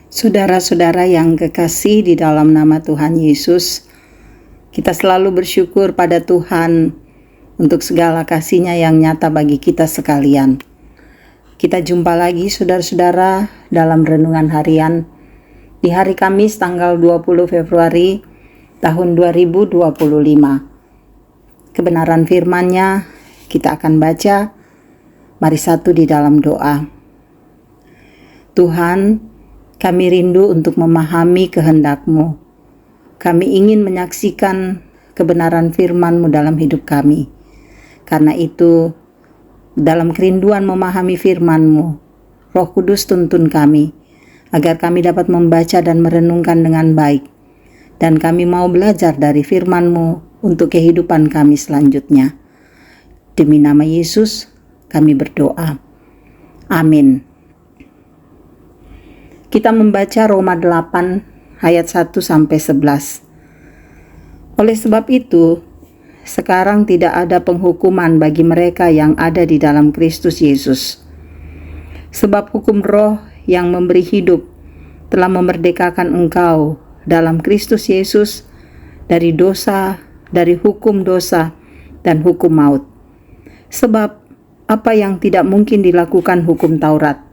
Saudara-saudara yang kekasih di dalam nama Tuhan Yesus, kita selalu bersyukur pada Tuhan untuk segala kasih-Nya yang nyata bagi kita sekalian. Kita jumpa lagi saudara-saudara dalam renungan harian di hari Kamis tanggal 20 Februari tahun 2025. Kebenaran firman-Nya kita akan baca. Mari satu di dalam doa. Tuhan, kami rindu untuk memahami kehendak-Mu. Kami ingin menyaksikan kebenaran firman-Mu dalam hidup kami. Karena itu, dalam kerinduan memahami firman-Mu, Roh Kudus tuntun kami, agar kami dapat membaca dan merenungkan dengan baik. Dan kami mau belajar dari firman-Mu untuk kehidupan kami selanjutnya. Demi nama Yesus, kami berdoa. Amin. Kita membaca Roma 8 ayat 1-11. Oleh sebab itu, sekarang tidak ada penghukuman bagi mereka yang ada di dalam Kristus Yesus. Sebab hukum Roh yang memberi hidup telah memerdekakan engkau dalam Kristus Yesus dari dosa, dari hukum dosa dan hukum maut. Sebab apa yang tidak mungkin dilakukan hukum Taurat,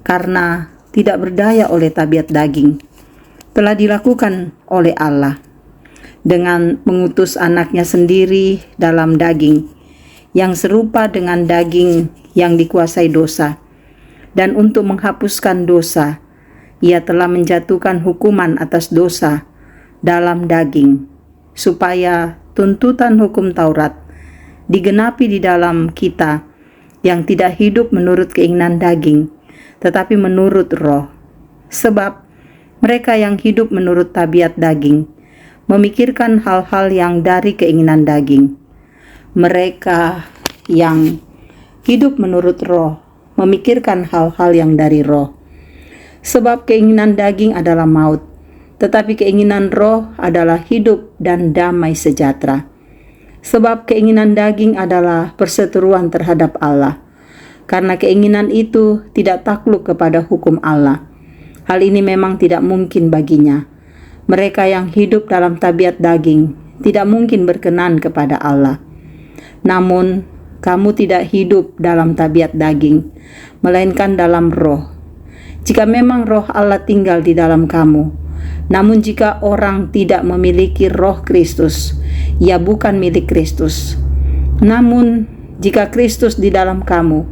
karena tidak berdaya oleh tabiat daging, telah dilakukan oleh Allah dengan mengutus anaknya sendiri dalam daging, yang serupa dengan daging yang dikuasai dosa. Dan untuk menghapuskan dosa, Ia telah menjatuhkan hukuman atas dosa dalam daging, supaya tuntutan hukum Taurat digenapi di dalam kita yang tidak hidup menurut keinginan daging, tetapi menurut Roh. Sebab mereka yang hidup menurut tabiat daging memikirkan hal-hal yang dari keinginan daging. Mereka yang hidup menurut Roh memikirkan hal-hal yang dari Roh. Sebab keinginan daging adalah maut, tetapi keinginan Roh adalah hidup dan damai sejahtera. Sebab keinginan daging adalah perseteruan terhadap Allah, karena keinginan itu tidak takluk kepada hukum Allah. Hal ini memang tidak mungkin baginya. Mereka yang hidup dalam tabiat daging tidak mungkin berkenan kepada Allah. Namun, kamu tidak hidup dalam tabiat daging, melainkan dalam Roh. Jika memang Roh Allah tinggal di dalam kamu, namun jika orang tidak memiliki Roh Kristus, ia bukan milik Kristus. Namun, jika Kristus di dalam kamu,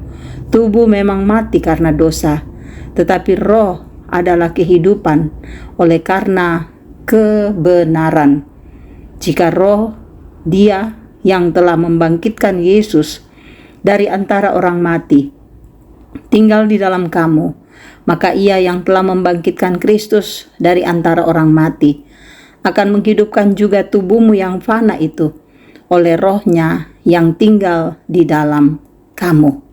tubuh memang mati karena dosa, tetapi roh adalah kehidupan oleh karena kebenaran. Jika roh Dia yang telah membangkitkan Yesus dari antara orang mati tinggal di dalam kamu, maka Ia yang telah membangkitkan Kristus dari antara orang mati akan menghidupkan juga tubuhmu yang fana itu oleh Roh-Nya yang tinggal di dalam kamu.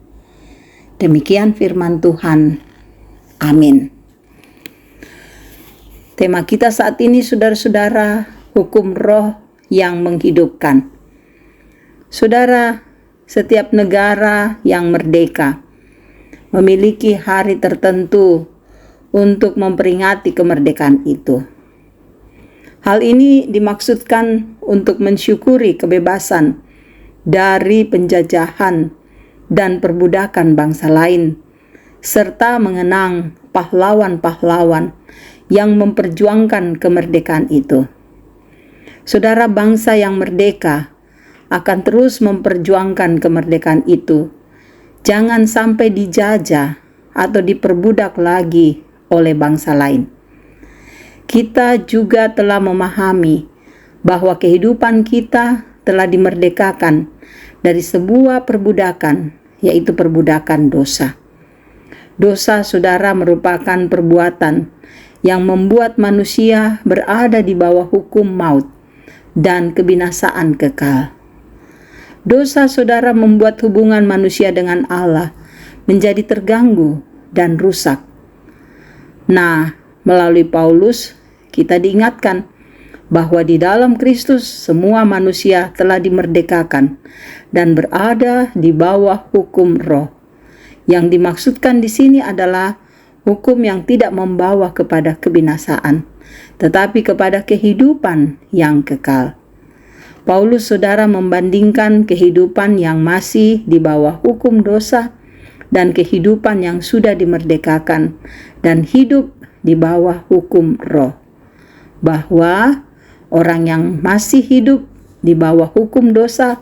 Demikian firman Tuhan. Amin. Tema kita saat ini, saudara-saudara, hukum Roh yang menghidupkan. Saudara, setiap negara yang merdeka memiliki hari tertentu untuk memperingati kemerdekaan itu. Hal ini dimaksudkan untuk mensyukuri kebebasan dari penjajahan dan perbudakan bangsa lain, serta mengenang pahlawan-pahlawan yang memperjuangkan kemerdekaan itu. Saudara, bangsa yang merdeka akan terus memperjuangkan kemerdekaan itu. Jangan sampai dijajah atau diperbudak lagi oleh bangsa lain. Kita juga telah memahami bahwa kehidupan kita telah dimerdekakan dari sebuah perbudakan, yaitu perbudakan dosa. Dosa, saudara, merupakan perbuatan yang membuat manusia berada di bawah hukum maut dan kebinasaan kekal. Dosa, saudara, membuat hubungan manusia dengan Allah menjadi terganggu dan rusak. Nah, melalui Paulus, kita diingatkan bahwa di dalam Kristus semua manusia telah dimerdekakan dan berada di bawah hukum Roh. Yang dimaksudkan di sini adalah hukum yang tidak membawa kepada kebinasaan, tetapi kepada kehidupan yang kekal. Paulus, saudara, membandingkan kehidupan yang masih di bawah hukum dosa dan kehidupan yang sudah dimerdekakan dan hidup di bawah hukum roh. Bahwa orang yang masih hidup di bawah hukum dosa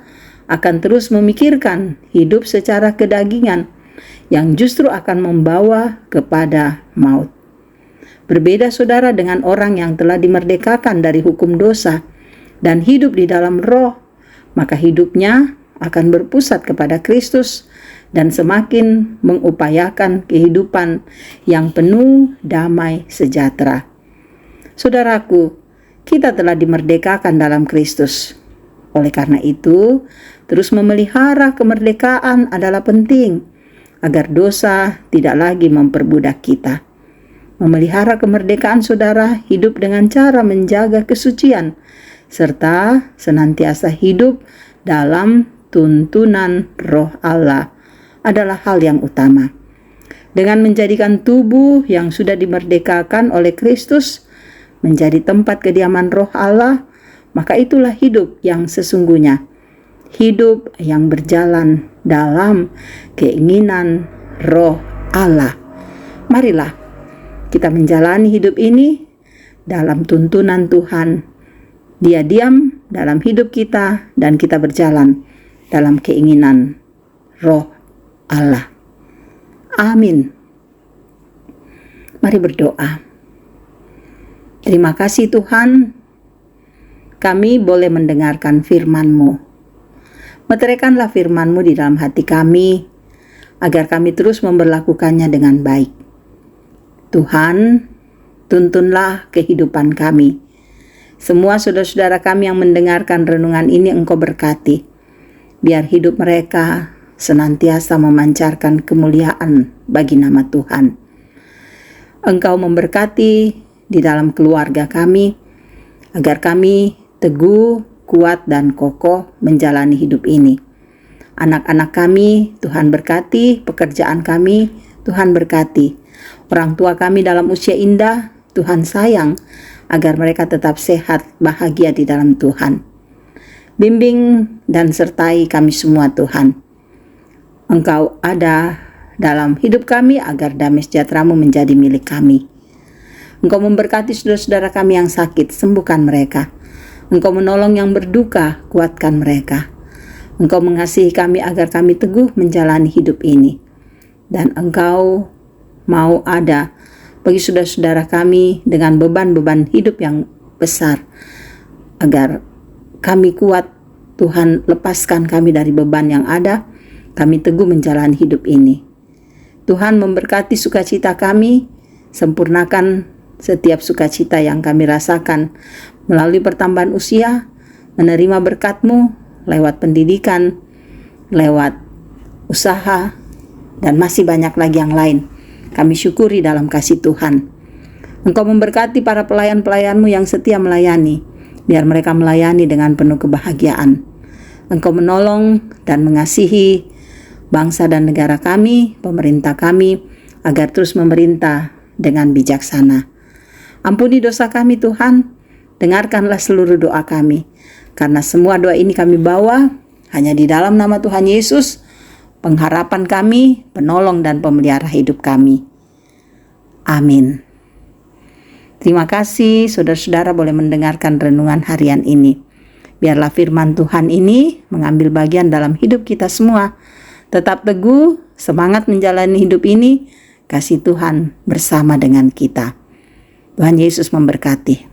akan terus memikirkan hidup secara kedagingan yang justru akan membawa kepada maut. Berbeda, saudara, dengan orang yang telah dimerdekakan dari hukum dosa dan hidup di dalam roh, maka hidupnya akan berpusat kepada Kristus dan semakin mengupayakan kehidupan yang penuh damai sejahtera. Saudaraku, kita telah dimerdekakan dalam Kristus. Oleh karena itu, terus memelihara kemerdekaan adalah penting agar dosa tidak lagi memperbudak kita. Memelihara kemerdekaan, saudara, hidup dengan cara menjaga kesucian serta senantiasa hidup dalam tuntunan Roh Allah adalah hal yang utama. Dengan menjadikan tubuh yang sudah dimerdekakan oleh Kristus menjadi tempat kediaman Roh Allah, maka itulah hidup yang sesungguhnya. Hidup yang berjalan dalam keinginan Roh Allah. Marilah kita menjalani hidup ini dalam tuntunan Tuhan. Dia diam dalam hidup kita dan kita berjalan dalam keinginan Roh Allah. Amin. Mari berdoa. Terima kasih Tuhan, kami boleh mendengarkan firman-Mu. Meteraikanlah firman-Mu di dalam hati kami, agar kami terus memberlakukannya dengan baik. Tuhan, tuntunlah kehidupan kami. Semua saudara-saudara kami yang mendengarkan renungan ini Engkau berkati. Biar hidup mereka senantiasa memancarkan kemuliaan bagi nama Tuhan. Engkau memberkati di dalam keluarga kami, agar kami teguh, kuat, dan kokoh menjalani hidup ini. Anak-anak kami, Tuhan berkati. Pekerjaan kami, Tuhan berkati. Orang tua kami dalam usia indah, Tuhan sayang, agar mereka tetap sehat, bahagia di dalam Tuhan. Bimbing dan sertai kami semua Tuhan. Engkau ada dalam hidup kami agar damai sejahtera-Mu menjadi milik kami. Engkau memberkati saudara-saudara kami yang sakit, sembuhkan mereka. Engkau menolong yang berduka, kuatkan mereka. Engkau mengasihi kami agar kami teguh menjalani hidup ini. Dan Engkau mau ada bagi saudara-saudara kami dengan beban-beban hidup yang besar, agar kami kuat. Tuhan, lepaskan kami dari beban yang ada, kami teguh menjalani hidup ini. Tuhan memberkati sukacita kami, sempurnakan setiap sukacita yang kami rasakan melalui pertambahan usia, menerima berkat-Mu lewat pendidikan, lewat usaha, dan masih banyak lagi yang lain. Kami syukuri dalam kasih Tuhan. Engkau memberkati para pelayan-pelayan-Mu yang setia melayani, biar mereka melayani dengan penuh kebahagiaan. Engkau menolong dan mengasihi bangsa dan negara kami, pemerintah kami, agar terus memerintah dengan bijaksana. Ampuni dosa kami Tuhan, dengarkanlah seluruh doa kami, karena semua doa ini kami bawa hanya di dalam nama Tuhan Yesus, pengharapan kami, penolong dan pemelihara hidup kami. Amin. Terima kasih saudara-saudara boleh mendengarkan renungan harian ini. Biarlah firman Tuhan ini mengambil bagian dalam hidup kita semua. Tetap teguh, semangat menjalani hidup ini, kasih Tuhan bersama dengan kita. Tuhan Yesus memberkati.